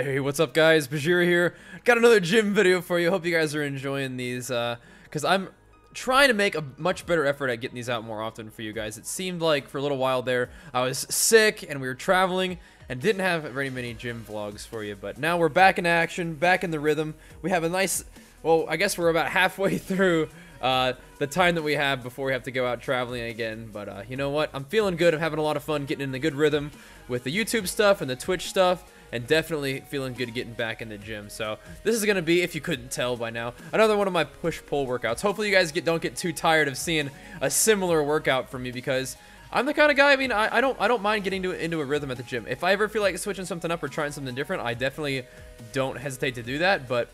Hey, what's up guys? Bajheera here. Got another gym video for you. Hope you guys are enjoying these, because I'm trying to make a much better effort at getting these out more often for you guys. It seemed like for a little while there, I was sick and we were traveling and didn't have very many gym vlogs for you, but now we're back in action, back in the rhythm. We have a nice, well, I guess we're about halfway through the time that we have before we have to go out traveling again, but you know what? I'm feeling good. I'm having a lot of fun getting in the good rhythm with the YouTube stuff and the Twitch stuff, and definitely feeling good getting back in the gym. So this is gonna be, if you couldn't tell by now, another one of my push-pull workouts. Hopefully you guys don't get too tired of seeing a similar workout from me, because I'm the kind of guy, I mean, I don't mind getting into a rhythm at the gym. If I ever feel like switching something up or trying something different, I definitely don't hesitate to do that. But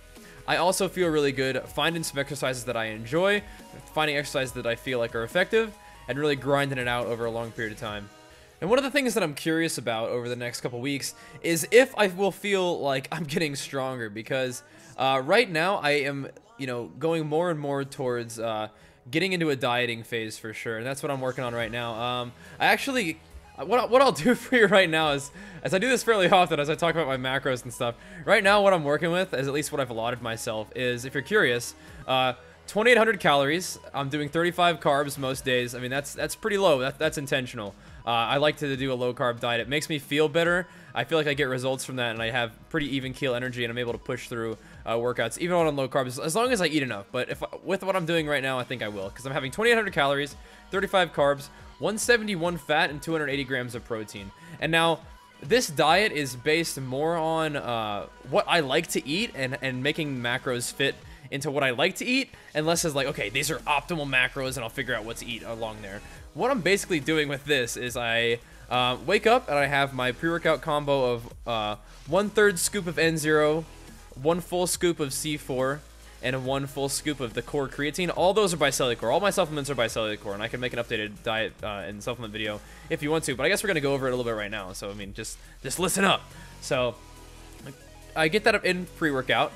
I also feel really good finding some exercises that I enjoy, finding exercises that I feel like are effective, and really grinding it out over a long period of time. And one of the things that I'm curious about over the next couple weeks is if I will feel like I'm getting stronger, because right now I am, going more and more towards getting into a dieting phase for sure, and that's what I'm working on right now. I actually, what I'll do for you right now is, as I do this fairly often, as I talk about my macros and stuff, right now what I'm working with, as at least what I've allotted myself, is, if you're curious, 2,800 calories. I'm doing 35 carbs most days. I mean, that's pretty low. That's intentional. I like to do a low-carb diet. It makes me feel better. I feel like I get results from that, and I have pretty even keel energy, and I'm able to push through workouts, even on low carbs, as long as I eat enough. But with what I'm doing right now, I think I will, because I'm having 2,800 calories, 35 carbs, 171 fat, and 280 grams of protein. And now, this diet is based more on what I like to eat and making macros fit into what I like to eat, and less as like, okay, these are optimal macros and I'll figure out what to eat along there. What I'm basically doing with this is I wake up and I have my pre-workout combo of 1/3 scoop of N0, 1 full scoop of C4, and 1 full scoop of the core creatine. All those are by CELLUCOR. All my supplements are by CELLUCOR, and I can make an updated diet and supplement video if you want to, but I guess we're gonna go over it a little bit right now. So I mean, just listen up. So I get that in pre-workout.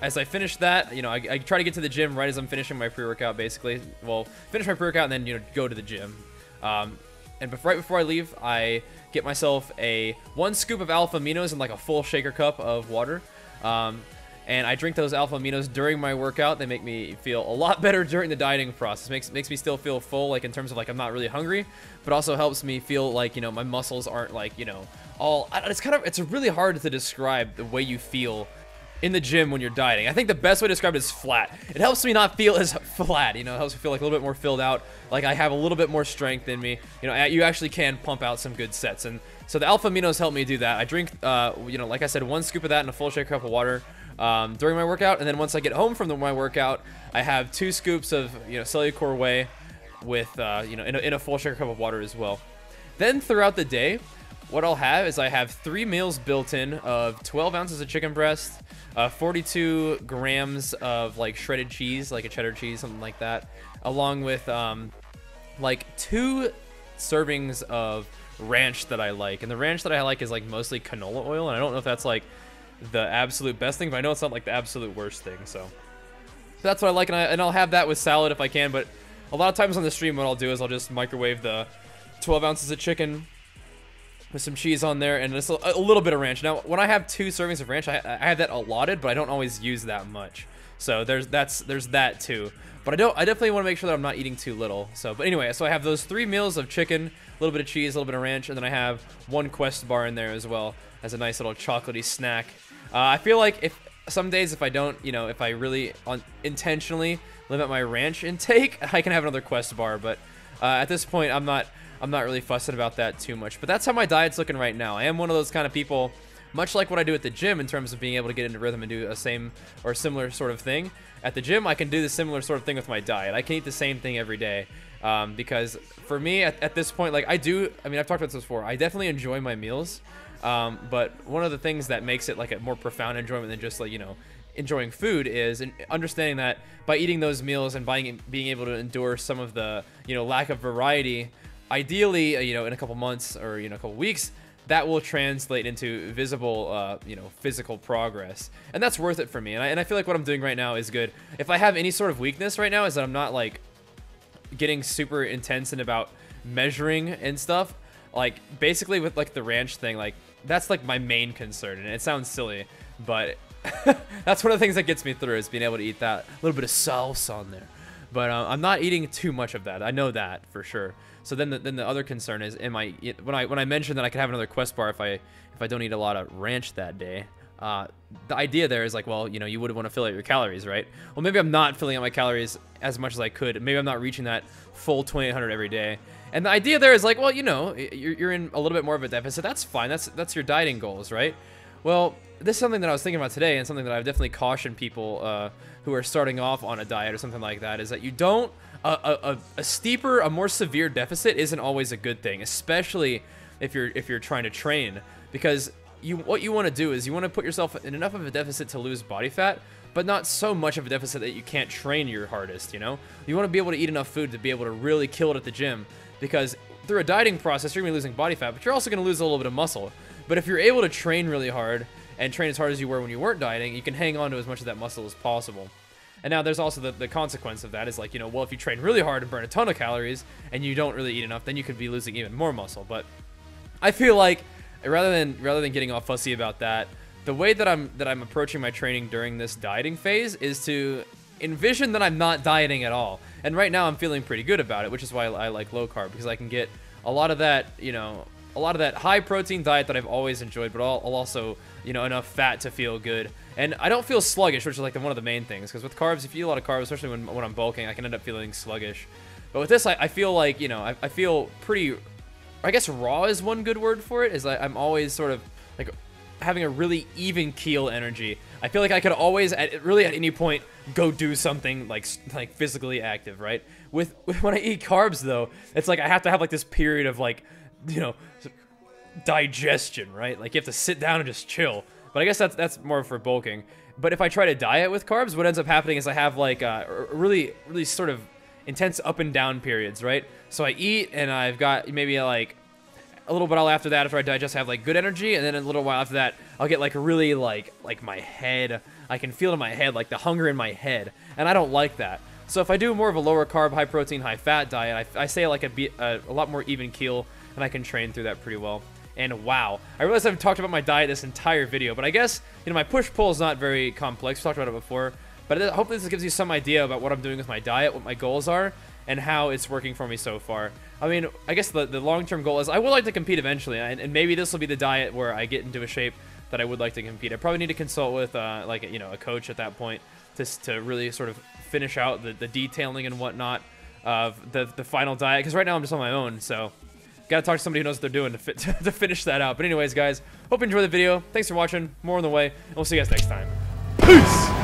As I finish that, I try to get to the gym right as I'm finishing my pre-workout, basically. Well, finish my pre-workout and then, go to the gym. And right before I leave, I get myself 1 scoop of alpha aminos and like a full shaker cup of water. And I drink those alpha aminos during my workout. They make me feel a lot better during the dieting process. Makes me still feel full, like in terms of like I'm not really hungry, but also helps me feel like, my muscles aren't like, it's really hard to describe the way you feel in the gym when you're dieting. I think the best way to describe it is flat. It helps me not feel as flat, it helps me feel like a little bit more filled out, like I have a little bit more strength in me. You actually can pump out some good sets, and so the alpha aminos help me do that. I drink, like I said, 1 scoop of that in a full shaker cup of water during my workout, and then once I get home from my workout, I have 2 scoops of, CELLUCOR whey with, in a full shaker cup of water as well. Then throughout the day, what I'll have is I have 3 meals built in of 12 ounces of chicken breast, 42 grams of like shredded cheese, like a cheddar cheese, something like that, along with like 2 servings of ranch that I like. And the ranch that I like is like mostly canola oil, and I don't know if that's like the absolute best thing, but I know it's not like the absolute worst thing. So that's what I like, and I'll have that with salad if I can. But a lot of times on the stream, what I'll do is I'll just microwave the 12 ounces of chicken with some cheese on there and just a little bit of ranch. Now, when I have 2 servings of ranch, I have that allotted, but I don't always use that much. So there's that too. But I definitely want to make sure that I'm not eating too little. So, but anyway, so I have those 3 meals of chicken, a little bit of cheese, a little bit of ranch, and then I have 1 Quest bar in there as well as a nice little chocolatey snack. I feel like if some days if I don't, if I really intentionally limit my ranch intake, I can have another Quest bar. But at this point, I'm not really fussing about that too much. But that's how my diet's looking right now. I am one of those kind of people, much like what I do at the gym in terms of being able to get into rhythm and do a same or similar sort of thing. At the gym, I can do the similar sort of thing with my diet. I can eat the same thing every day. Because for me, at this point, like I've talked about this before, I definitely enjoy my meals. But one of the things that makes it like a more profound enjoyment than just like, enjoying food is understanding that by eating those meals and being able to endure some of the, lack of variety, ideally, in a couple months or, a couple weeks, that will translate into visible, physical progress. And that's worth it for me. And I feel like what I'm doing right now is good. If I have any sort of weakness right now is that I'm not, like, getting super intense and about measuring and stuff. Like, basically with, like, the ranch thing, like, that's like my main concern, and it sounds silly, but that's one of the things that gets me through, is being able to eat that little bit of sauce on there. But I'm not eating too much of that. I know that for sure. So then the other concern is, when I mentioned that I could have another quest bar if I don't eat a lot of ranch that day. The idea there is like, well, you know, you would want to fill out your calories, right? Well, maybe I'm not filling out my calories as much as I could. Maybe I'm not reaching that full 2,800 every day. And the idea there is like, well, you know, you're in a little bit more of a deficit. That's fine. That's your dieting goals, right? Well, this is something that I was thinking about today, and something that I've definitely cautioned people who are starting off on a diet or something like that, is that you don't a steeper, a more severe deficit isn't always a good thing, especially if you're trying to train, because what you want to do is you want to put yourself in enough of a deficit to lose body fat, but not so much of a deficit that you can't train your hardest, you know? You want to be able to eat enough food to be able to really kill it at the gym, because through a dieting process, you're going to be losing body fat, but you're also going to lose a little bit of muscle. But if you're able to train really hard, and train as hard as you were when you weren't dieting, you can hang on to as much of that muscle as possible. And now there's also the consequence of that is like, you know, well, if you train really hard and burn a ton of calories, and you don't really eat enough, then you could be losing even more muscle. But I feel like, rather than getting all fussy about that, the way that I'm approaching my training during this dieting phase is to envision that I'm not dieting at all. And right now I'm feeling pretty good about it, which is why I like low carb, because I can get a lot of that, you know, a lot of that high protein diet that I've always enjoyed, but I'll also, you know, enough fat to feel good. And I don't feel sluggish, which is like one of the main things, because with carbs, if you eat a lot of carbs, especially when I'm bulking, I can end up feeling sluggish. But with this, I feel like, you know, I feel pretty, I guess raw is one good word for it, is I'm always sort of like having a really even keel energy. I feel like I could always, really at any point, go do something like physically active, right? When I eat carbs, though, it's like I have to have like this period of like, you know, digestion, right? Like you have to sit down and just chill. But I guess that's more for bulking. But if I try to diet with carbs, what ends up happening is I have like really sort of intense up and down periods, right? So I eat and I've got maybe like a little while after that, after I digest, I have like good energy, and then a little while after that, I'll get like really like my head. I can feel it in my head, like the hunger in my head, and I don't like that. So if I do more of a lower carb, high protein, high fat diet, I say like a lot more even keel, and I can train through that pretty well. And wow, I realize I've talked about my diet this entire video, but I guess, you know, my push-pull is not very complex. We talked about it before, but hopefully this gives you some idea about what I'm doing with my diet, what my goals are, and how it's working for me so far. I mean, I guess the long-term goal is I would like to compete eventually, and maybe this will be the diet where I get into a shape that I would like to compete. I probably need to consult with, like, you know, a coach at that point to really sort of finish out the detailing and whatnot of the final diet, because right now I'm just on my own, so gotta talk to somebody who knows what they're doing to finish that out. But anyways, guys, hope you enjoyed the video. Thanks for watching. More on the way, and we'll see you guys next time. Peace!